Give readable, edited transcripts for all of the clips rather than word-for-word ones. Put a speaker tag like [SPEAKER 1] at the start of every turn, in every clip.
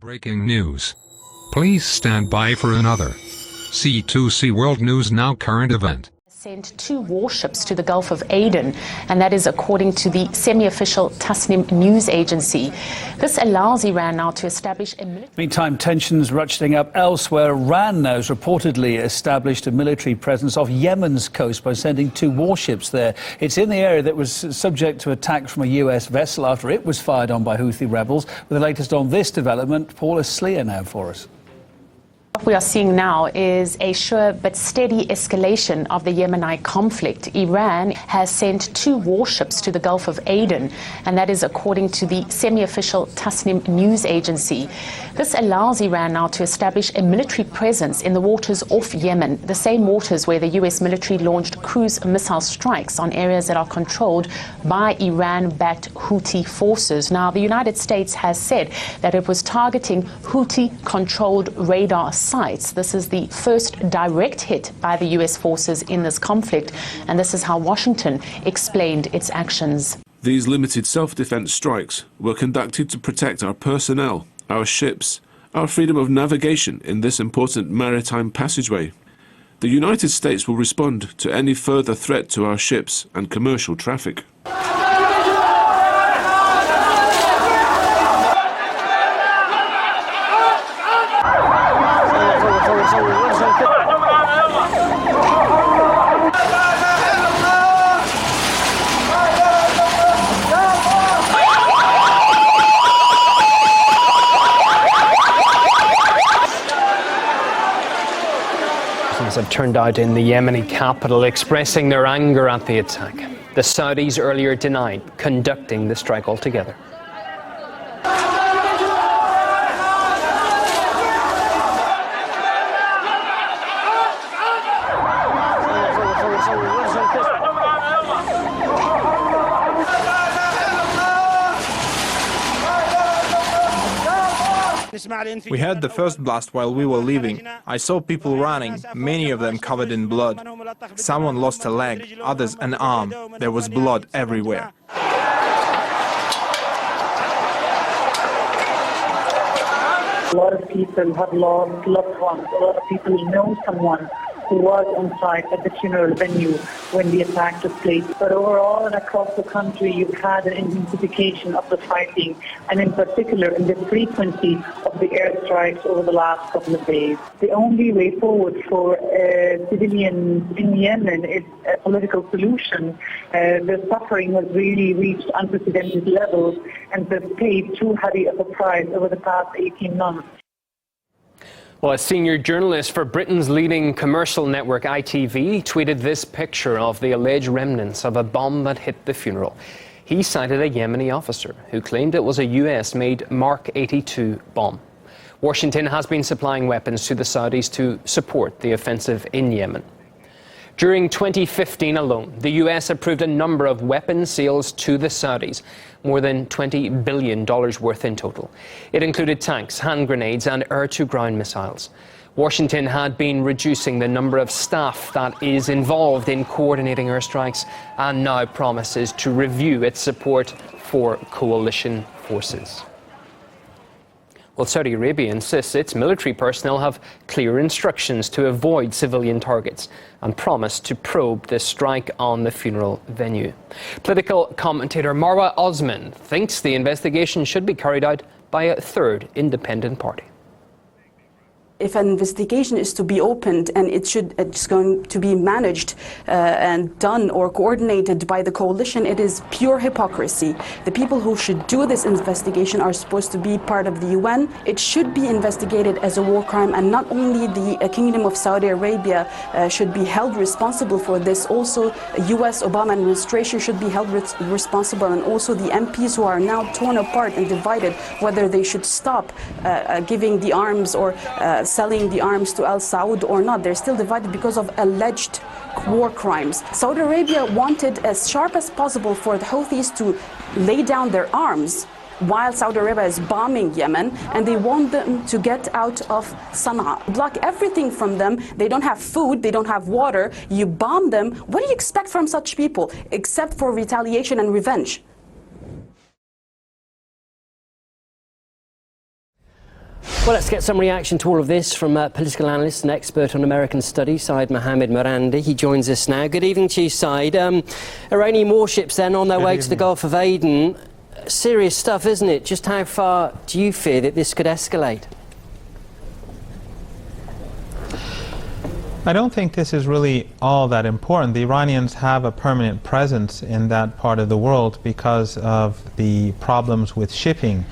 [SPEAKER 1] Breaking news. Please stand by for another C2C World News Now current event.
[SPEAKER 2] Sent 2 warships to the Gulf of Aden, and that is according to the semi-official Tasnim news agency. This allows Iran now to establish a military...
[SPEAKER 3] Meantime, tensions ratcheting up elsewhere. Iran now has reportedly established a military presence off Yemen's coast by sending 2 warships there. It's in the area that was subject to attack from a US vessel after it was fired on by Houthi rebels. With the latest on this development, Paula Sleer now for us.
[SPEAKER 2] What we are seeing now is a sure but steady escalation of the Yemeni conflict. Iran has sent 2 warships to the Gulf of Aden, and that is according to the semi-official Tasnim news agency. This allows Iran now to establish a military presence in the waters off Yemen, the same waters where the US military launched cruise missile strikes on areas that are controlled by Iran-backed Houthi forces. Now, the United States has said that it was targeting Houthi-controlled radar sites. This is the first direct hit by the US forces in this conflict, and this is how Washington explained its actions.
[SPEAKER 4] These limited self-defense strikes were conducted to protect our personnel, our ships, our freedom of navigation in this important maritime passageway. The United States will respond to any further threat to our ships and commercial traffic.
[SPEAKER 5] Have turned out in the Yemeni capital, expressing their anger at the attack. The Saudis earlier denied conducting the strike altogether.
[SPEAKER 6] We heard the first blast while we were leaving. I saw people running, many of them covered in blood. Someone lost a leg, others an arm. There was blood everywhere.
[SPEAKER 7] A lot of people have lost loved ones. A lot of people know someone who was on site at the funeral venue when the attack took place. But overall and across the country, you've had an intensification of the fighting, and in particular in the frequency of the airstrikes over the last couple of days. The only way forward for civilians in Yemen is a political solution. The suffering has really reached unprecedented levels, and they've paid too heavy of a price over the past 18 months.
[SPEAKER 5] Well, a senior journalist for Britain's leading commercial network ITV tweeted this picture of the alleged remnants of a bomb that hit the funeral. He cited a Yemeni officer who claimed it was a US-made Mark 82 bomb. Washington has been supplying weapons to the Saudis to support the offensive in Yemen. During 2015 alone, the US approved a number of weapons sales to the Saudis, more than $20 billion worth in total. It included tanks, hand grenades and air-to-ground missiles. Washington had been reducing the number of staff that is involved in coordinating airstrikes and now promises to review its support for coalition forces. Well, Saudi Arabia insists its military personnel have clear instructions to avoid civilian targets and promise to probe the strike on the funeral venue. Political commentator Marwa Osman thinks the investigation should be carried out by a third independent party.
[SPEAKER 8] If an investigation is to be opened and it's going to be managed and done or coordinated by the coalition, it is pure hypocrisy. The people who should do this investigation are supposed to be part of the UN. It should be investigated as a war crime, and not only the Kingdom of Saudi Arabia should be held responsible for this, also US Obama administration should be held responsible, and also the MPs who are now torn apart and divided whether they should stop giving the arms or selling the arms to Al Saud or not. They're still divided because of alleged war crimes. Saudi Arabia wanted as sharp as possible for the Houthis to lay down their arms while Saudi Arabia is bombing Yemen, and they want them to get out of Sana'a. Block everything from them. They don't have food, they don't have water. You bomb them. What do you expect from such people except for retaliation and revenge?
[SPEAKER 9] Well, let's get some reaction to all of this from political analyst and expert on American studies, Syed Mohammed Mirandi. He joins us now. Good evening to you, Syed. Iranian warships then on their way to the Gulf of Aden. Serious stuff, isn't it? Just how far do you fear that this could escalate?
[SPEAKER 10] I don't think this is really all that important. The Iranians have a permanent presence in that part of the world because of the problems with shipping.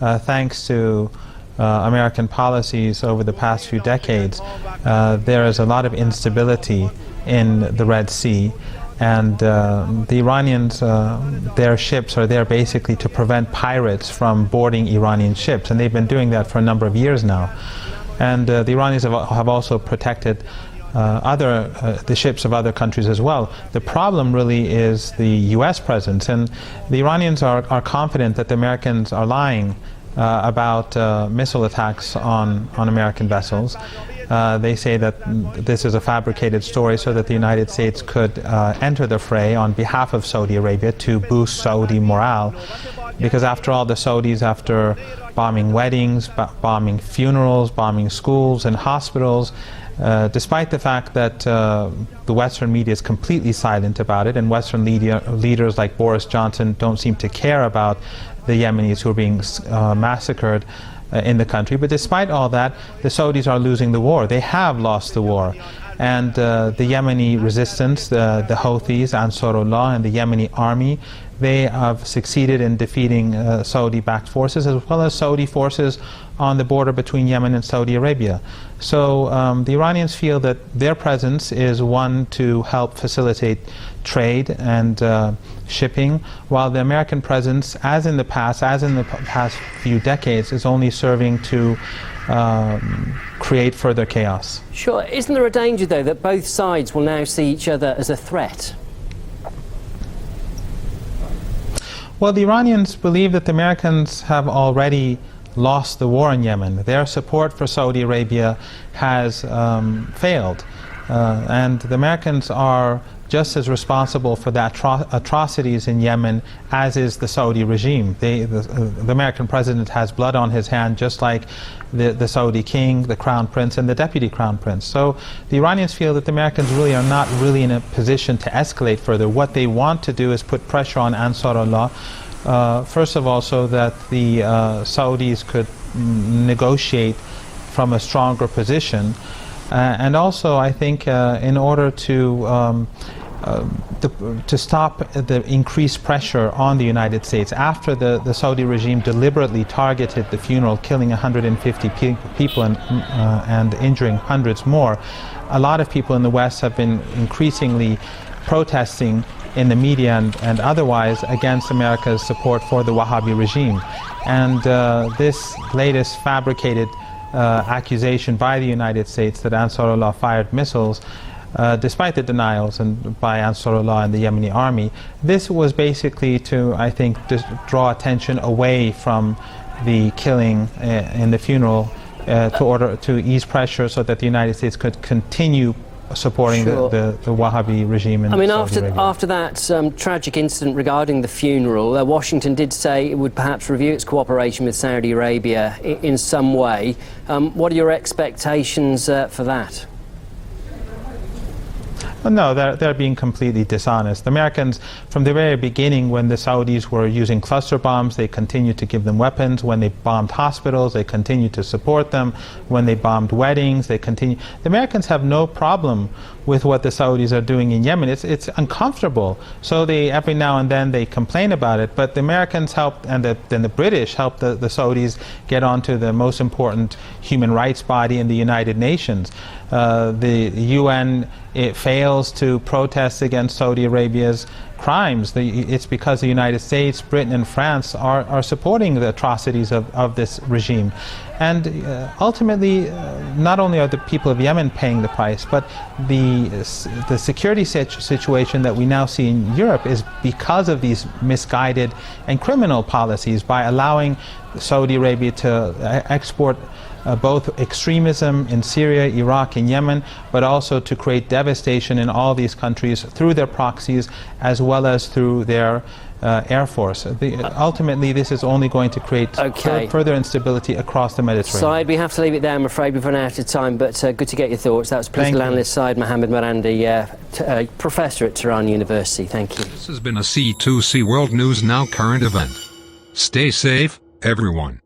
[SPEAKER 10] Thanks to American policies over the past few decades, there is a lot of instability in the Red Sea, and the Iranians, their ships are there basically to prevent pirates from boarding Iranian ships, and they've been doing that for a number of years now. And the Iranians have also protected the ships of other countries as well. The problem really is the U.S. presence, and the Iranians are confident that the Americans are lying about missile attacks on American vessels. They say that this is a fabricated story so that the United States could enter the fray on behalf of Saudi Arabia to boost Saudi morale, because after all, the Saudis, after bombing weddings, bombing funerals, bombing schools and hospitals, despite the fact that the Western media is completely silent about it, and Western leaders like Boris Johnson don't seem to care about the Yemenis who are being massacred in the country. But despite all that, the Saudis are losing the war. They have lost the war. And the Yemeni resistance, the Houthis, Ansarullah, and the Yemeni army, they have succeeded in defeating Saudi-backed forces, as well as Saudi forces on the border between Yemen and Saudi Arabia. So the Iranians feel that their presence is one to help facilitate trade and shipping, while the American presence, as in the past few decades, is only serving to create further chaos.
[SPEAKER 9] Sure. Isn't there a danger, though, that both sides will now see each other as a threat?
[SPEAKER 10] Well, the Iranians believe that the Americans have already lost the war in Yemen. Their support for Saudi Arabia has failed. And the Americans are just as responsible for the atrocities in Yemen as is the Saudi regime. The American president has blood on his hand, just like the Saudi king, the crown prince, and the deputy crown prince. So the Iranians feel that the Americans really are not really in a position to escalate further. What they want to do is put pressure on Ansarullah, first of all, so that the Saudis could negotiate from a stronger position. And also, I think, in order to stop the increased pressure on the United States, after the Saudi regime deliberately targeted the funeral, killing 150 people and injuring hundreds more, a lot of people in the West have been increasingly protesting in the media and otherwise against America's support for the Wahhabi regime. And this latest fabricated accusation by the United States that Ansarullah fired missiles, despite the denials by Ansarullah and the Yemeni army, this was basically to, I think, just draw attention away from the killing in the funeral to ease pressure so that the United States could continue supporting the Wahhabi regime in Saudi Arabia.
[SPEAKER 9] After that tragic incident regarding the funeral, Washington did say it would perhaps review its cooperation with Saudi Arabia in some way. What are your expectations for that?
[SPEAKER 10] No, they're being completely dishonest. The Americans, from the very beginning, when the Saudis were using cluster bombs, they continued to give them weapons. When they bombed hospitals, they continued to support them. When they bombed weddings, they continued. The Americans have no problem with what the Saudis are doing in Yemen. It's uncomfortable. So every now and then they complain about it. But the Americans helped, and then the British helped the Saudis get onto the most important human rights body in the United Nations. The UN fails to protest against Saudi Arabia's crimes. It's because the United States, Britain and France are supporting the atrocities of this regime. And ultimately, not only are the people of Yemen paying the price, but the security situation that we now see in Europe is because of these misguided and criminal policies, by allowing Saudi Arabia to export both extremism in Syria, Iraq and Yemen, but also to create devastation in all these countries through their proxies as well as through their air force. Ultimately, this is only going to create further instability across the Mediterranean.
[SPEAKER 9] Saeed, we have to leave it there, I'm afraid. We've run out of time, but good to get your thoughts. That was political analyst Saeed Mohammed Marandi, professor at Tehran University. Thank you.
[SPEAKER 1] This has been a C2C World News Now current event. Stay safe, everyone.